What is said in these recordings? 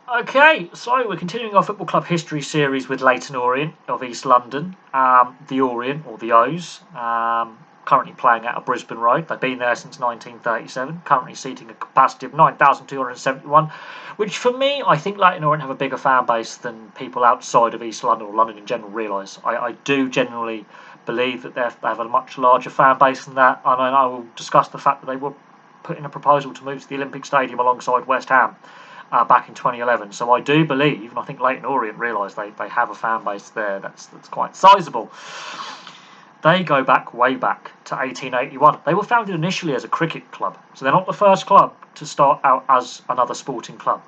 Okay, so we're continuing our football club history series with Leyton Orient of East London. The Orient, or the O's, currently playing out of Brisbane Road. They've been there since 1937, currently seating a capacity of 9,271, which for me, I think Leyton Orient have a bigger fan base than people outside of East London or London in general realise. I do generally believe that they have a much larger fan base than that, and I will discuss the fact that they were putting a proposal to move to the Olympic Stadium alongside West Ham back in 2011. So I do believe, and I think Leyton Orient realise they have a fan base there that's quite sizable. They go way back to 1881. They were founded initially as a cricket club, so they're not the first club to start out as another sporting club.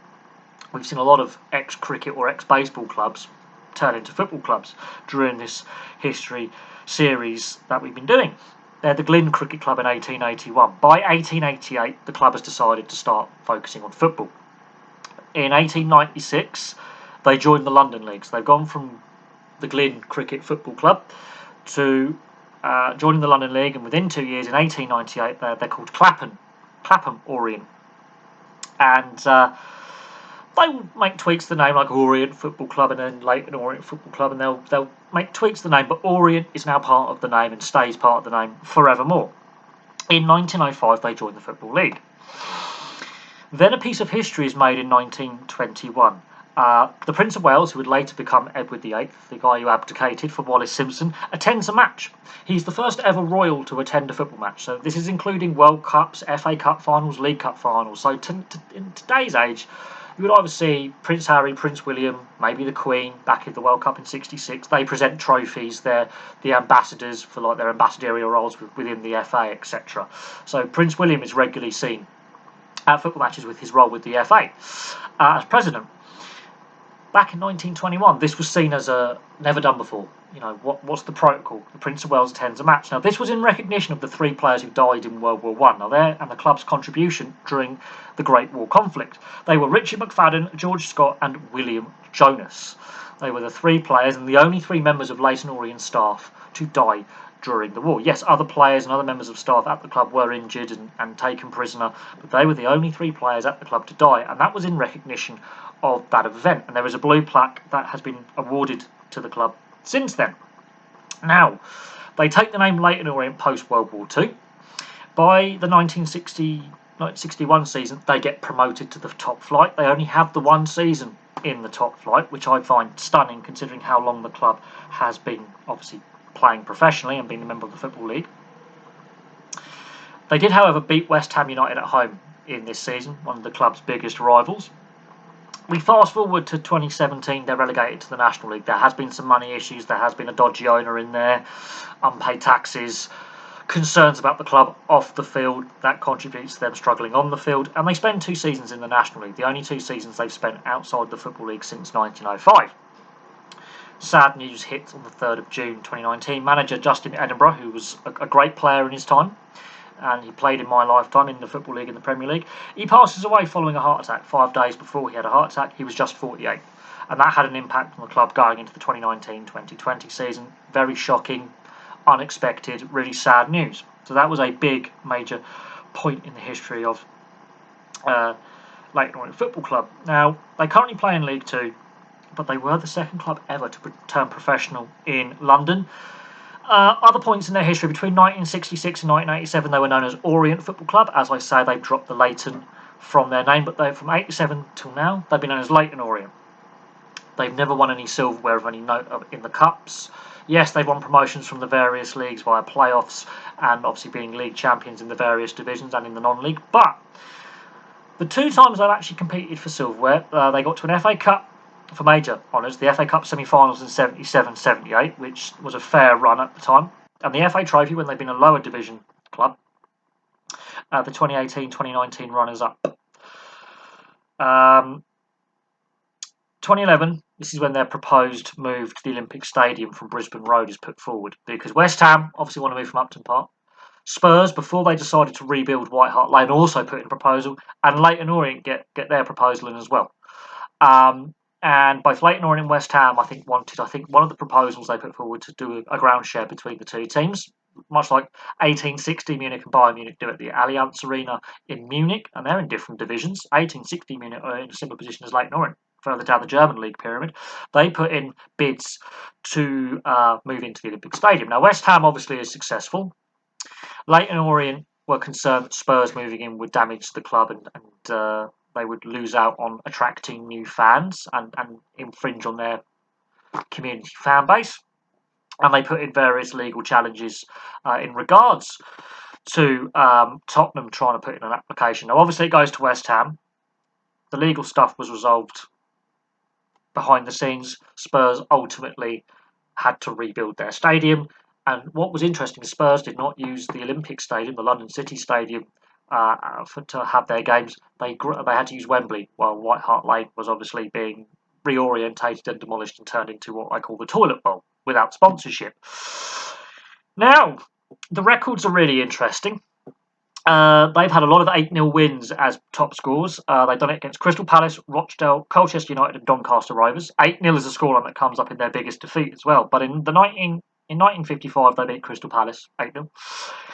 We've seen a lot of ex-cricket or ex-baseball clubs turn into football clubs during this history series that we've been doing. They're the Glyn Cricket Club in 1881. By 1888, the club has decided to start focusing on football. In 1896, they joined the London League. So they've gone from the Glyn Cricket Football Club to joining the London League, and within 2 years, in 1898, they're called Clapham Orient. And they will make tweaks to the name, like Orient Football Club and then Leyton Orient Football Club, and they'll make tweaks to the name, but Orient is now part of the name and stays part of the name forevermore. In 1905, they joined the Football League. Then a piece of history is made in 1921. The Prince of Wales, who would later become Edward VIII, the guy who abdicated for Wallace Simpson, attends a match. He's the first ever royal to attend a football match. So this is including World Cups, FA Cup finals, League Cup finals. So in today's age, you would either see Prince Harry, Prince William, maybe the Queen back in the World Cup in '66. They present trophies. They're the ambassadors for like their ambassadorial roles within the FA, etc. So Prince William is regularly seen at football matches with his role with the FA as president. Back in 1921, this was seen as a never done before. You know, what's the protocol? The Prince of Wales attends a match. Now, this was in recognition of the 3 players who died in World War I. Now, and the club's contribution during the Great War conflict. They were Richard McFadden, George Scott, and William Jonas. They were the 3 players and the only 3 members of Leyton Orient staff to die during the war. Yes, other players and other members of staff at the club were injured and taken prisoner, but they were the only 3 players at the club to die, and that was in recognition of that event. And there is a blue plaque that has been awarded to the club since then. Now, they take the name Leyton Orient post-World War II. By the 1961 season, they get promoted to the top flight. They only have the 1 season in the top flight, which I find stunning considering how long the club has been obviously playing professionally and being a member of the Football League. They did, however, beat West Ham United at home in this season, one of the club's biggest rivals. We fast forward to 2017, they're relegated to the National League. There has been some money issues, there has been a dodgy owner in there, unpaid taxes, concerns about the club off the field, that contributes to them struggling on the field, and they spend 2 seasons in the National League, the only 2 seasons they've spent outside the Football League since 1905. Sad news hit on the 3rd of June 2019. Manager Justin Edinburgh, who was a great player in his time, and he played in my lifetime in the Football League and the Premier League, he passes away following a heart attack. 5 days before he had a heart attack, he was just 48. And that had an impact on the club going into the 2019-2020 season. Very shocking, unexpected, really sad news. So that was a big, major point in the history of Leyton Orient Football Club. Now, they currently play in League 2, but they were the 2nd club ever to turn professional in London. Other points in their history, between 1966 and 1987, they were known as Orient Football Club. As I say, they've dropped the Leyton from their name, but from 87 till now, they've been known as Leyton Orient. They've never won any silverware of any note in the cups. Yes, they've won promotions from the various leagues via playoffs and obviously being league champions in the various divisions and in the non-league. But the 2 times they've actually competed for silverware, they got to an FA Cup for major honours, the FA Cup semi-finals in 77-78, which was a fair run at the time, and the FA Trophy when they've been a lower division club, the 2018-2019 runners-up. 2011, this is when their proposed move to the Olympic Stadium from Brisbane Road is put forward, because West Ham obviously want to move from Upton Park. Spurs, before they decided to rebuild White Hart Lane, also put in a proposal, and Leyton Orient get their proposal in as well. And both Leyton Orient and West Ham, I think one of the proposals they put forward to do a ground share between the 2 teams, much like 1860 Munich and Bayern Munich do at the Allianz Arena in Munich, and they're in different divisions. 1860 Munich are in a similar position as Leyton Orient. further down the German league pyramid, they put in bids to move into the Olympic Stadium. Now, West Ham obviously is successful. Leyton Orient were concerned that Spurs moving in would damage the club and they would lose out on attracting new fans and infringe on their community fan base. And they put in various legal challenges in regards to Tottenham trying to put in an application. Now, obviously, it goes to West Ham. The legal stuff was resolved behind the scenes. Spurs ultimately had to rebuild their stadium. And what was interesting, Spurs did not use the Olympic Stadium, the London City Stadium, to have their games. They had to use Wembley, while White Hart Lane was obviously being reorientated and demolished and turned into what I call the toilet bowl, without sponsorship. Now, the records are really interesting. They've had a lot of 8-0 wins as top scores. They've done it against Crystal Palace, Rochdale, Colchester United and Doncaster Rovers. 8-0 is a scoreline that comes up in their biggest defeat as well. But in 1955, they beat Crystal Palace 8-0.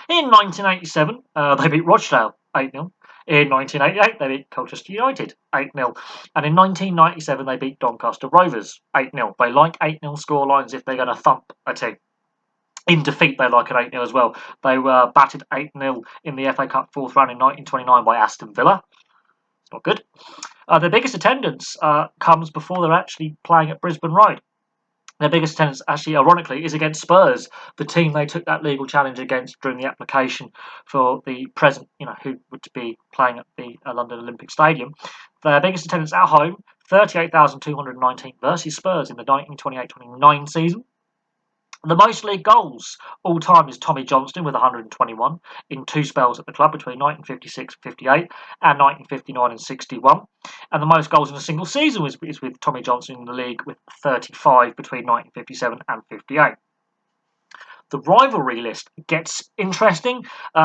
In 1987, they beat Rochdale 8-0. In 1988, they beat Colchester United 8-0. And in 1997, they beat Doncaster Rovers 8-0. They like 8-0 scorelines if they're going to thump a team. In defeat, they like an 8-0 as well. They were battered 8-0 in the FA Cup fourth round in 1929 by Aston Villa. It's not good. Their biggest attendance comes before they're actually playing at Brisbane Road. Their biggest attendance, actually, ironically, is against Spurs, the team they took that legal challenge against during the application for the present, who would be playing at the London Olympic Stadium. Their biggest attendance at home, 38,219 versus Spurs in the 1928-29 season. The most league goals all time is Tommy Johnston with 121 in two spells at the club between 1956-58 and 1959-61. And the most goals in a single season is with Tommy Johnston in the league with 35 between 1957 and 58. The rivalry list gets interesting.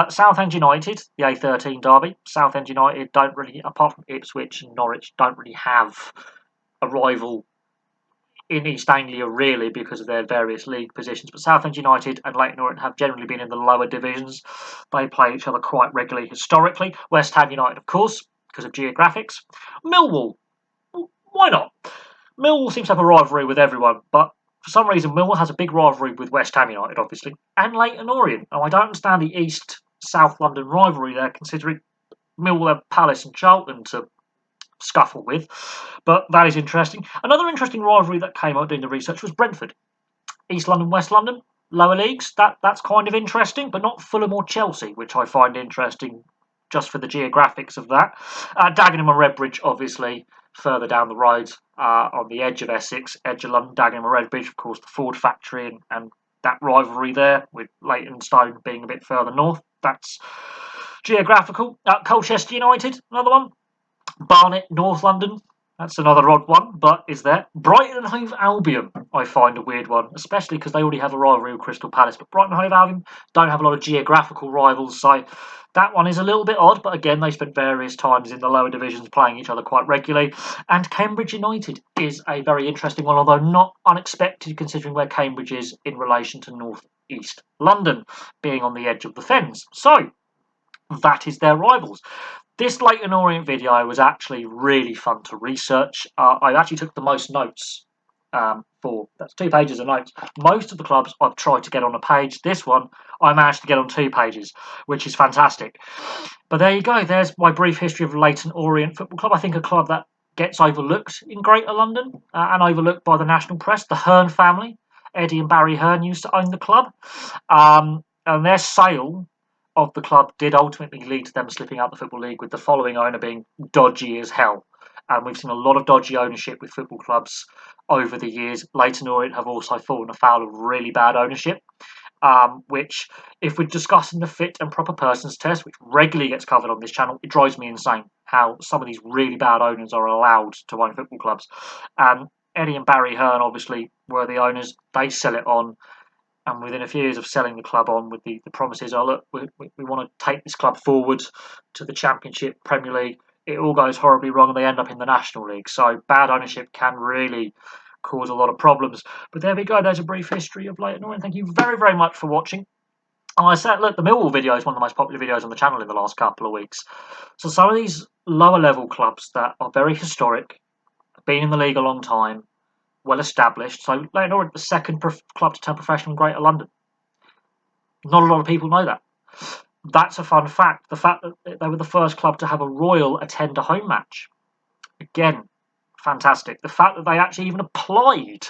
Southend United, the A13 derby. Southend United don't really, apart from Ipswich and Norwich, don't really have a rival in East Anglia, really, because of their various league positions. But Southend United and Leyton Orient have generally been in the lower divisions. They play each other quite regularly historically. West Ham United, of course, because of geographics. Millwall, why not? Millwall seems to have a rivalry with everyone, but for some reason Millwall has a big rivalry with West Ham United, obviously, and Leyton Orient. Now, I don't understand the East-South London rivalry there, considering Millwall have Palace and Charlton to scuffle with, but that is interesting. Another interesting rivalry that came out doing the research was Brentford. East London, West London, lower leagues, that's kind of interesting, but not Fulham or Chelsea, which I find interesting just for the geographics of that. Dagenham and Redbridge, obviously, further down the road, on the edge of Essex, edge of London. Dagenham and Redbridge, of course, the Ford factory and that rivalry there, with Leytonstone being a bit further north. That's geographical. Colchester United, another one. Barnet, North London, that's another odd one, but is there. Brighton and Hove Albion, I find a weird one, especially because they already have a rivalry with Crystal Palace, but Brighton and Hove Albion don't have a lot of geographical rivals, so that one is a little bit odd, but again, they spent various times in the lower divisions playing each other quite regularly. And Cambridge United is a very interesting one, although not unexpected considering where Cambridge is in relation to North East London, being on the edge of the fens. So, that is their rivals. This Leyton Orient video was actually really fun to research. I actually took the most notes that's 2 pages of notes. Most of the clubs I've tried to get on a page. This one I managed to get on 2 pages, which is fantastic. But there you go. There's my brief history of Leyton Orient Football Club. I think a club that gets overlooked in Greater London and overlooked by the national press. The Hearn family, Eddie and Barry Hearn, used to own the club. And their sale of the club did ultimately lead to them slipping out the Football League, with the following owner being dodgy as hell. And we've seen a lot of dodgy ownership with football clubs over the years. Leyton Orient have also fallen afoul of really bad ownership, which, if we're discussing the fit and proper persons test, which regularly gets covered on this channel, it drives me insane how some of these really bad owners are allowed to own football clubs. Eddie and Barry Hearn obviously were the owners. They sell it on. And within a few years of selling the club on with the promises, oh look, we want to take this club forward to the Championship, Premier League, it all goes horribly wrong and they end up in the National League. So bad ownership can really cause a lot of problems. But there we go, there's a brief history of Leyton Orient. Thank you very, very much for watching. And I said, look, the Millwall video is one of the most popular videos on the channel in the last couple of weeks. So some of these lower level clubs that are very historic, been in the league a long time, well established. So Leyton Orient, the second club to turn professional in Greater London. Not a lot of people know that. That's a fun fact. The fact that they were the first club to have a royal attend a home match. Again, fantastic. The fact that they actually even applied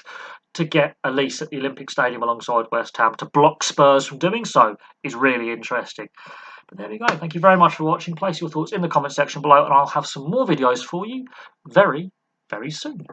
to get a lease at the Olympic Stadium alongside West Ham to block Spurs from doing so is really interesting. But there we go. Thank you very much for watching. Place your thoughts in the comment section below and I'll have some more videos for you very, very soon.